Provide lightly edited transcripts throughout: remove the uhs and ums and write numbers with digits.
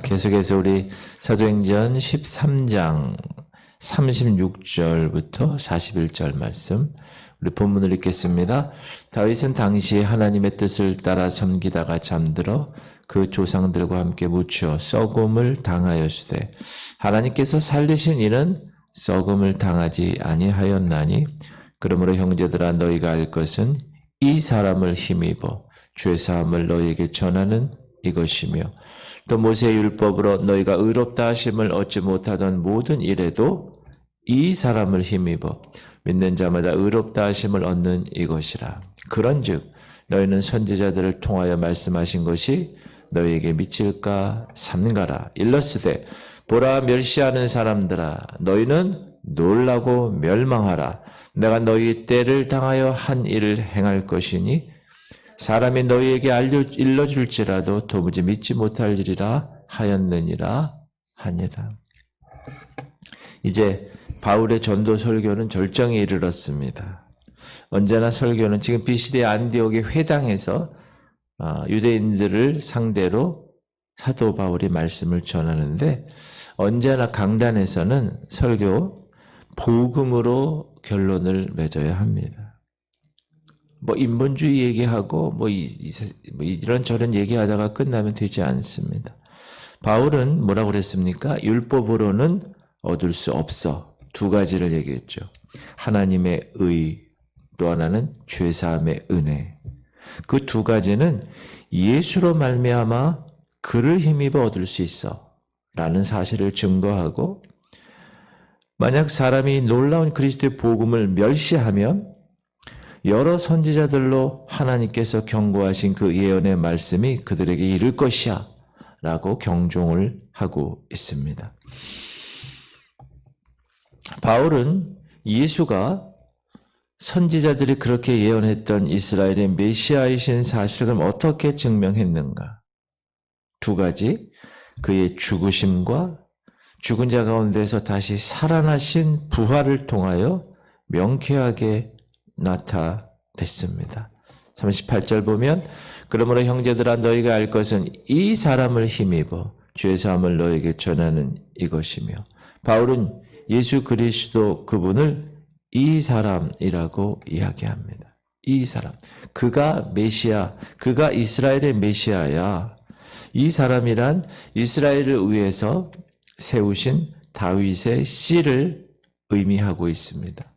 계속해서 우리 사도행전 13장 36절부터 41절 말씀 우리 본문을 읽겠습니다. 다윗은 당시 하나님의 뜻을 따라 섬기다가 잠들어 그 조상들과 함께 묻혀 썩음을 당하였으되 하나님께서 살리신 이는 썩음을 당하지 아니하였나니 그러므로 형제들아 너희가 알 것은 이 사람을 힘입어 죄사함을 너희에게 전하는 이것이며 또 모세의 율법으로 너희가 의롭다 하심을 얻지 못하던 모든 일에도 이 사람을 힘입어 믿는 자마다 의롭다 하심을 얻는 이것이라. 그런즉 너희는 선지자들을 통하여 말씀하신 것이 너희에게 미칠까 삼가라. 일러스되 보라 멸시하는 사람들아 너희는 놀라고 멸망하라. 내가 너희 때를 당하여 한 일을 행할 것이니 사람이 너희에게 일러줄지라도 도무지 믿지 못할 일이라 하였느니라 하니라. 이제 바울의 전도 설교는 절정에 이르렀습니다. 언제나 설교는 지금 비시대 안디옥의 회당에서 유대인들을 상대로 사도 바울이 말씀을 전하는데 언제나 강단에서는 설교 복음으로 결론을 맺어야 합니다. 인본주의 얘기하고 이런저런 얘기하다가 끝나면 되지 않습니다. 바울은 뭐라고 그랬습니까? 율법으로는 얻을 수 없어. 두 가지를 얘기했죠. 하나님의 의, 또 하나는 죄사함의 은혜. 그 두 가지는 예수로 말미암아 그를 힘입어 얻을 수 있어 라는 사실을 증거하고 만약 사람이 놀라운 그리스도의 복음을 멸시하면 여러 선지자들로 하나님께서 경고하신 그 예언의 말씀이 그들에게 이를 것이야 라고 경종을 하고 있습니다. 바울은 예수가 선지자들이 그렇게 예언했던 이스라엘의 메시아이신 사실을 그럼 어떻게 증명했는가? 두 가지, 그의 죽으심과 죽은 자 가운데서 다시 살아나신 부활을 통하여 명쾌하게 나타냈습니다. 38절 보면 그러므로 형제들아 너희가 알 것은 이 사람을 힘입어 죄사함을 너에게 전하는 이것이며 바울은 예수 그리스도 그분을 이 사람이라고 이야기합니다. 이 사람. 그가 메시아, 그가 이스라엘의 메시아야. 이 사람이란 이스라엘을 위해서 세우신 다윗의 씨를 의미하고 있습니다.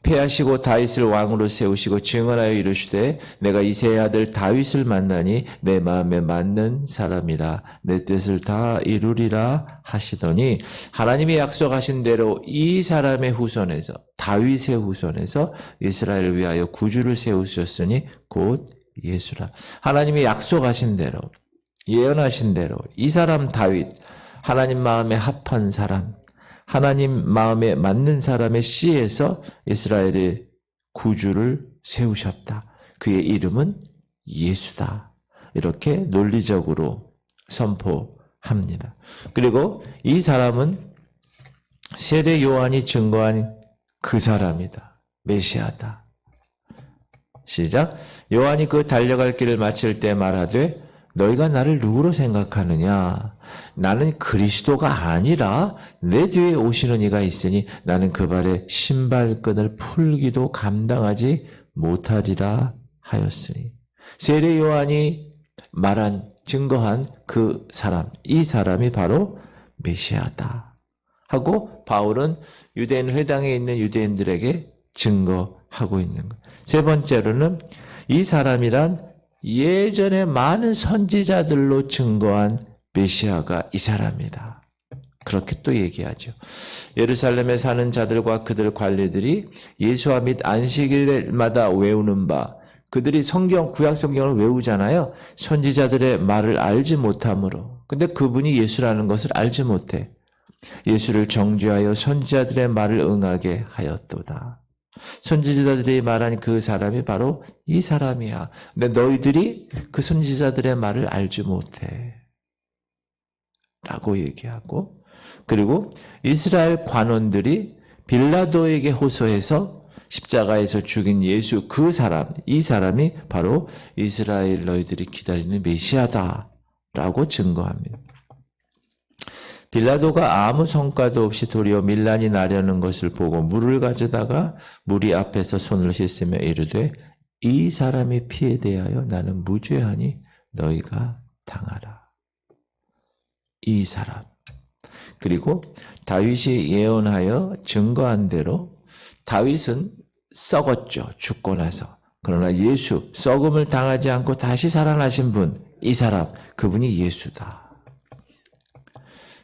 패하시고 다윗을 왕으로 세우시고 증언하여 이르시되 내가 이새의 아들 다윗을 만나니 내 마음에 맞는 사람이라 내 뜻을 다 이루리라 하시더니 하나님이 약속하신 대로 이 사람의 후손에서 다윗의 후손에서 이스라엘을 위하여 구주를 세우셨으니 곧 예수라. 하나님이 약속하신 대로 예언하신 대로 이 사람 다윗 하나님 마음에 합한 사람 하나님 마음에 맞는 사람의 씨에서 이스라엘의 구주를 세우셨다. 그의 이름은 예수다. 이렇게 논리적으로 선포합니다. 그리고 이 사람은 세례 요한이 증거한 그 사람이다. 메시아다. 시작. 요한이 그 달려갈 길을 마칠 때 말하되 너희가 나를 누구로 생각하느냐? 나는 그리스도가 아니라 내 뒤에 오시는 이가 있으니 나는 그 발에 신발끈을 풀기도 감당하지 못하리라 하였으니. 세례 요한이 말한 증거한 그 사람, 이 사람이 바로 메시아다 하고 바울은 유대인 회당에 있는 유대인들에게 증거하고 있는 것. 세 번째로는 이 사람이란 예전에 많은 선지자들로 증거한 메시아가 이 사람이다. 그렇게 또 얘기하죠. 예루살렘에 사는 자들과 그들 관리들이 예수와 및 안식일마다 외우는 바 그들이 구약 성경을 외우잖아요. 선지자들의 말을 알지 못함으로. 근데 그분이 예수라는 것을 알지 못해. 예수를 정죄하여 선지자들의 말을 응하게 하였도다. 선지자들이 말한 그 사람이 바로 이 사람이야. 근데 너희들이 그 선지자들의 말을 알지 못해. 라고 얘기하고 그리고 이스라엘 관원들이 빌라도에게 호소해서 십자가에서 죽인 예수 그 사람, 이 사람이 바로 이스라엘 너희들이 기다리는 메시아다 라고 증거합니다. 빌라도가 아무 성과도 없이 도리어 밀란이 나려는 것을 보고 물을 가져다가 무리 앞에서 손을 씻으며 이르되 이 사람의 피에 대하여 나는 무죄하니 너희가 당하라. 이 사람. 그리고 다윗이 예언하여 증거한 대로 다윗은 썩었죠. 죽고 나서. 그러나 예수, 썩음을 당하지 않고 다시 살아나신 분, 이 사람, 그분이 예수다.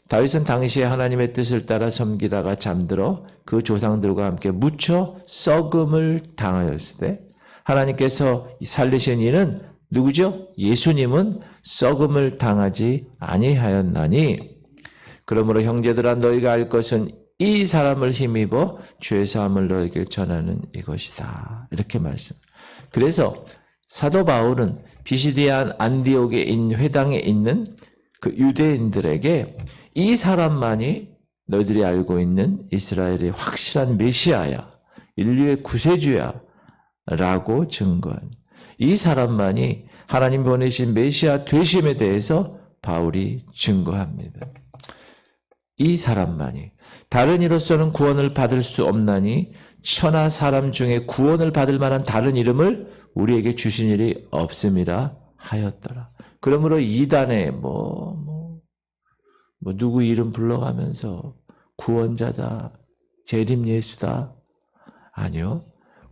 다윗은 당시에 하나님의 뜻을 따라 섬기다가 잠들어 그 조상들과 함께 묻혀 썩음을 당하였을 때 하나님께서 살리신 이는 누구죠? 예수님은 썩음을 당하지 아니하였나니 그러므로 형제들아 너희가 알 것은 이 사람을 힘입어 죄사함을 너에게 전하는 이것이다. 이렇게 말씀. 그래서 사도 바울은 비시디안 안디옥에 있는 회당에 있는 그 유대인들에게 이 사람만이 너희들이 알고 있는 이스라엘의 확실한 메시아야. 인류의 구세주야. 라고 증거한 이 사람만이 하나님 보내신 메시아 되심에 대해서 바울이 증거합니다. 이 사람만이 다른 이로서는 구원을 받을 수 없나니 천하 사람 중에 구원을 받을 만한 다른 이름을 우리에게 주신 일이 없음이라 하였더라. 그러므로 이단에 누구 이름 불러가면서 구원자다, 재림 예수다. 아니요.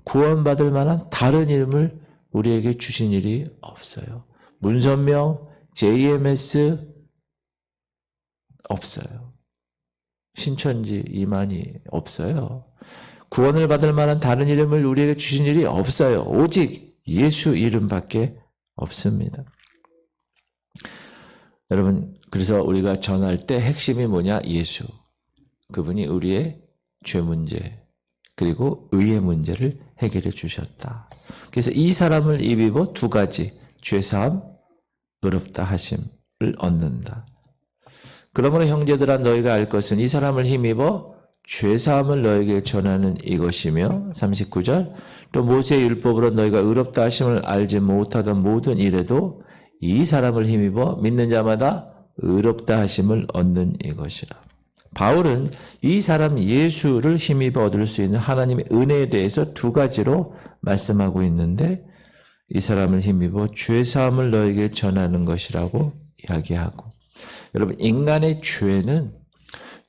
구원받을 만한 다른 이름을 우리에게 주신 일이 없어요. 문선명, JMS 없어요. 신천지, 이만희 없어요. 구원을 받을 만한 다른 이름을 우리에게 주신 일이 없어요. 오직 예수 이름밖에 없습니다. 여러분, 그래서 우리가 전할 때 핵심이 뭐냐? 예수. 그분이 우리의 죄 문제 그리고 의의 문제를 해결해 주셨다. 그래서 이 사람을 입입어 두 가지 죄사함, 의롭다 하심을 얻는다. 그러므로 형제들아 너희가 알 것은 이 사람을 힘입어 죄사함을 너에게 전하는 이것이며 39절 또 모세의 율법으로 너희가 의롭다 하심을 알지 못하던 모든 일에도 이 사람을 힘입어 믿는 자마다 의롭다 하심을 얻는 이것이라. 바울은 이 사람 예수를 힘입어 얻을 수 있는 하나님의 은혜에 대해서 두 가지로 말씀하고 있는데 이 사람을 힘입어 죄사함을 너에게 전하는 것이라고 이야기하고 여러분 인간의 죄는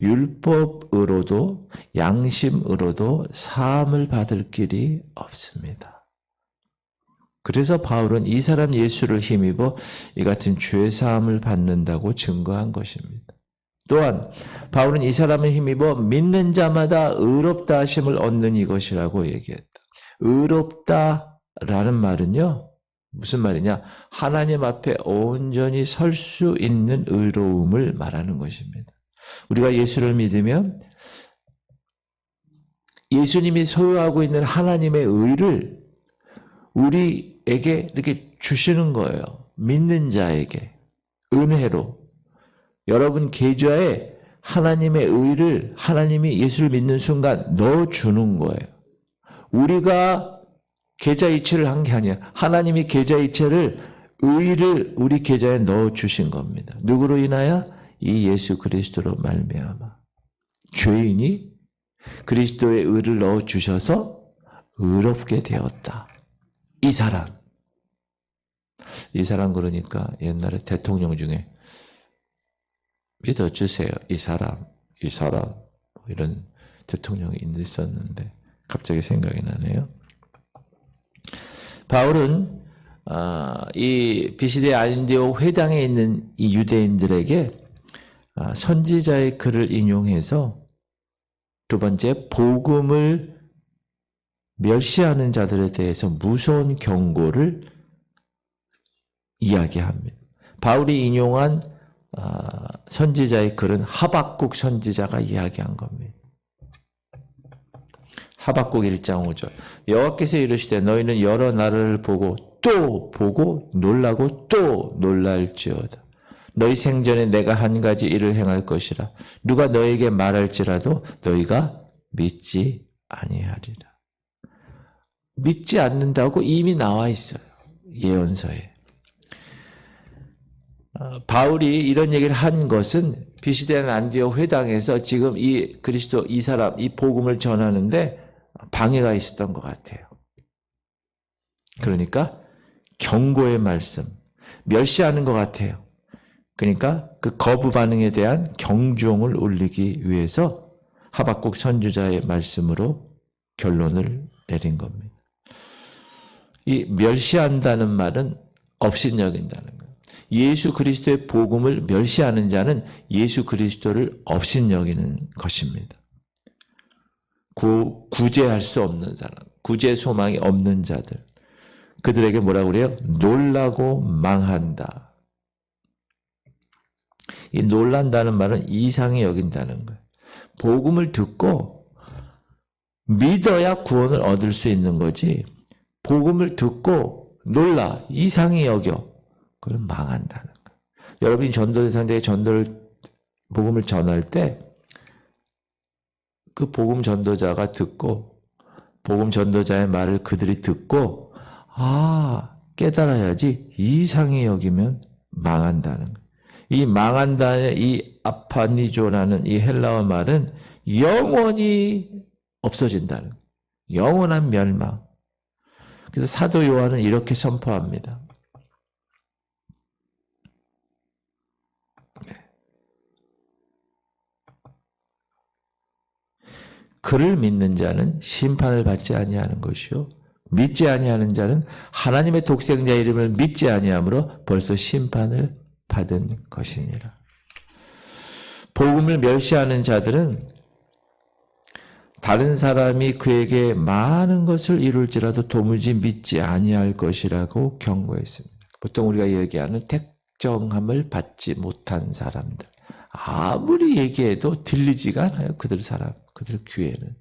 율법으로도 양심으로도 사함을 받을 길이 없습니다. 그래서 바울은 이 사람 예수를 힘입어 이 같은 죄사함을 받는다고 증거한 것입니다. 또한 바울은 이 사람을 힘입어 믿는 자마다 의롭다 하심을 얻는 이것이라고 얘기했다. 의롭다라는 말은요. 무슨 말이냐? 하나님 앞에 온전히 설 수 있는 의로움을 말하는 것입니다. 우리가 예수를 믿으면 예수님이 소유하고 있는 하나님의 의를 우리에게 이렇게 주시는 거예요. 믿는 자에게 은혜로. 여러분 계좌에 하나님의 의를 하나님이 예수를 믿는 순간 넣어주는 거예요. 우리가 계좌 이체를 한 게 아니야. 하나님이 계좌 이체를 의를 우리 계좌에 넣어주신 겁니다. 누구로 인하여? 이 예수 그리스도로 말미암아. 죄인이 그리스도의 의를 넣어주셔서 의롭게 되었다. 이 사람 그러니까 옛날에 대통령 중에 믿어주세요. 이 사람 이런 대통령이 있었는데 갑자기 생각이 나네요. 바울은 이 비시디 안디옥 회당에 있는 이 유대인들에게 선지자의 글을 인용해서 두 번째 복음을 멸시하는 자들에 대해서 무서운 경고를 이야기합니다. 바울이 인용한 선지자의 글은 하박국 선지자가 이야기한 겁니다. 하박국 1장 5절 여호와께서 이르시되 너희는 여러 나라를 보고 또 보고 놀라고 또 놀랄지어다. 너희 생전에 내가 한 가지 일을 행할 것이라. 누가 너에게 말할지라도 너희가 믿지 아니하리라. 믿지 않는다고 이미 나와 있어요. 예언서에. 바울이 이런 얘기를 한 것은 비시대는 안디옥 회당에서 지금 이 그리스도 이 사람 이 복음을 전하는데 방해가 있었던 것 같아요. 그러니까 경고의 말씀, 멸시하는 것 같아요. 그러니까 그 거부 반응에 대한 경종을 울리기 위해서 하박국 선지자의 말씀으로 결론을 내린 겁니다. 이 멸시한다는 말은 업신여긴다는 거예요. 예수 그리스도의 복음을 멸시하는 자는 예수 그리스도를 업신여기는 것입니다. 구제할 수 없는 사람, 구제 소망이 없는 자들, 그들에게 뭐라고 그래요? 놀라고 망한다. 이 놀란다는 말은 이상히 여긴다는 거예요. 복음을 듣고 믿어야 구원을 얻을 수 있는 거지, 복음을 듣고 놀라, 이상히 여겨, 그럼 망한다는 거예요. 여러분이 전도대상자에게 복음을 전할 때 그 복음 전도자가 듣고 복음 전도자의 말을 그들이 듣고 깨달아야지, 이상히 여기면 망한다는 거예요. 이 망한다의 이 아파니조라는 이 헬라어 말은 영원히 없어진다는 거예요. 영원한 멸망. 그래서 사도 요한은 이렇게 선포합니다. 그를 믿는 자는 심판을 받지 아니하는 것이요, 믿지 아니하는 자는 하나님의 독생자 이름을 믿지 아니하므로 벌써 심판을 받은 것이니라. 복음을 멸시하는 자들은 다른 사람이 그에게 많은 것을 이룰지라도 도무지 믿지 아니할 것이라고 경고했습니다. 보통 우리가 얘기하는 택정함을 받지 못한 사람들, 아무리 얘기해도 들리지가 않아요. 그들 귀에는.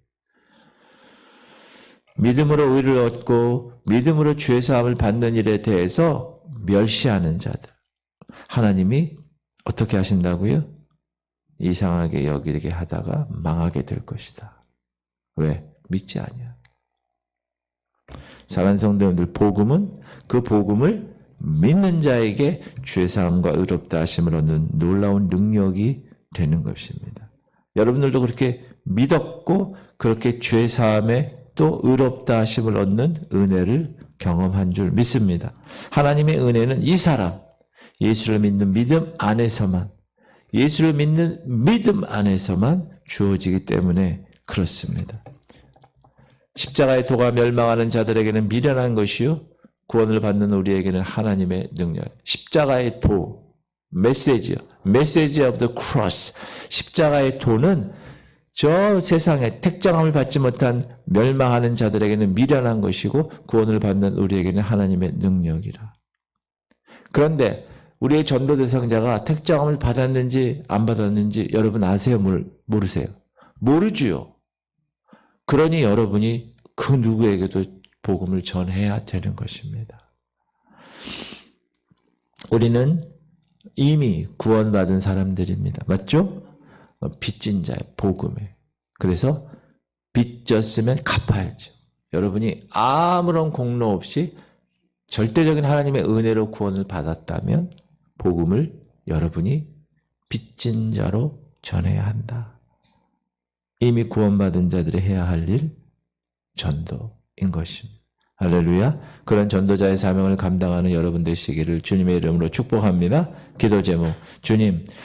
믿음으로 의를 얻고 믿음으로 죄사함을 받는 일에 대해서 멸시하는 자들, 하나님이 어떻게 하신다고요? 이상하게 여기게 하다가 망하게 될 것이다. 왜? 믿지 아니야. 사랑하는 성도님들, 복음은 그 복음을 믿는 자에게 죄사함과 의롭다 하심을 얻는 놀라운 능력이 되는 것입니다. 여러분들도 그렇게 믿었고 그렇게 죄사함에 또 의롭다 하심을 얻는 은혜를 경험한 줄 믿습니다. 하나님의 은혜는 이 사람, 예수를 믿는 믿음 안에서만, 예수를 믿는 믿음 안에서만 주어지기 때문에 그렇습니다. 십자가의 도가 멸망하는 자들에게는 미련한 것이요, 구원을 받는 우리에게는 하나님의 능력. 십자가의 도, 메시지요. 메시지 오브 더 크로스. 십자가의 도는 저 세상에 택정함을 받지 못한 멸망하는 자들에게는 미련한 것이고 구원을 받는 우리에게는 하나님의 능력이라. 그런데 우리의 전도 대상자가 택정함을 받았는지 안 받았는지 여러분 아세요? 모르세요? 모르지요. 그러니 여러분이 그 누구에게도 복음을 전해야 되는 것입니다. 우리는 이미 구원받은 사람들입니다. 맞죠? 빚진 자의 복음에. 그래서 빚졌으면 갚아야죠. 여러분이 아무런 공로 없이 절대적인 하나님의 은혜로 구원을 받았다면 복음을 여러분이 빚진 자로 전해야 한다. 이미 구원받은 자들이 해야 할 일, 전도인 것입니다. 할렐루야. 그런 전도자의 사명을 감당하는 여러분 되시기를 주님의 이름으로 축복합니다. 기도 제목, 주님,